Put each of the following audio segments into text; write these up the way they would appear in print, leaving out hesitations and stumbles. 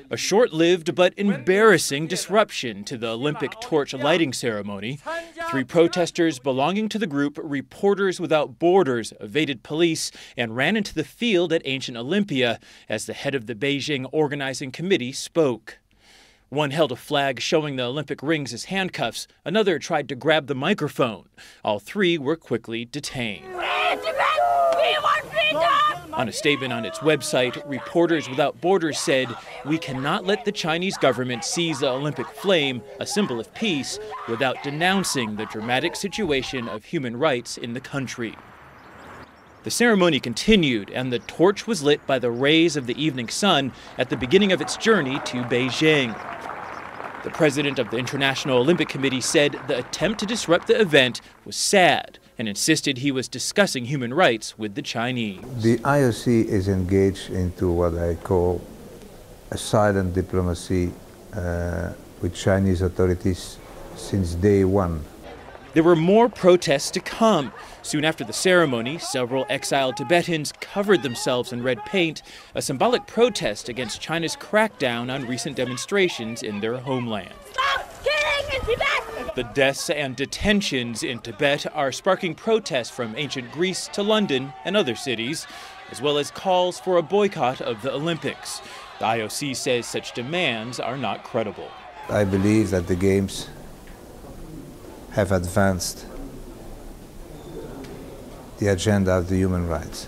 A short-lived but embarrassing disruption to the Olympic torch lighting ceremony. 3 protesters belonging to the group Reporters Without Borders evaded police and ran into the field at ancient Olympia as the head of the Beijing organizing committee spoke. One held a flag showing the Olympic rings as handcuffs. Another tried to grab the microphone. All 3 were quickly detained. On a statement on its website, Reporters Without Borders said, "We cannot let the Chinese government seize the Olympic flame, a symbol of peace, without denouncing the dramatic situation of human rights in the country." The ceremony continued, and the torch was lit by the rays of the evening sun at the beginning of its journey to Beijing. The president of the International Olympic Committee said the attempt to disrupt the event was sad and insisted he was discussing human rights with the Chinese. The IOC is engaged into what I call a silent diplomacy with Chinese authorities since day one. There were more protests to come. Soon after the ceremony, several exiled Tibetans covered themselves in red paint, a symbolic protest against China's crackdown on recent demonstrations in their homeland. Stop killing in Tibet! The deaths and detentions in Tibet are sparking protests from ancient Greece to London and other cities, as well as calls for a boycott of the Olympics. The IOC says such demands are not credible. I believe that the Games have advanced the agenda of the human rights.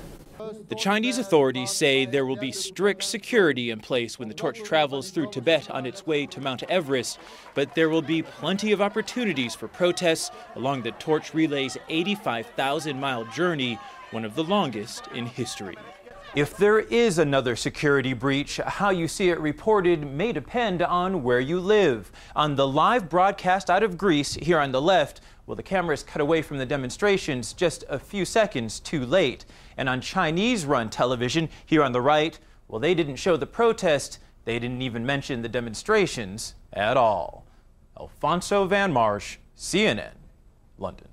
The Chinese authorities say there will be strict security in place when the torch travels through Tibet on its way to Mount Everest, but there will be plenty of opportunities for protests along the torch relay's 85,000-mile journey, one of the longest in history. If there is another security breach, how you see it reported may depend on where you live. On the live broadcast out of Greece, here on the left, well, the cameras cut away from the demonstrations just a few seconds too late. And on Chinese-run television, here on the right, well, they didn't show the protest. They didn't even mention the demonstrations at all. Alfonso Van Marsh, CNN, London.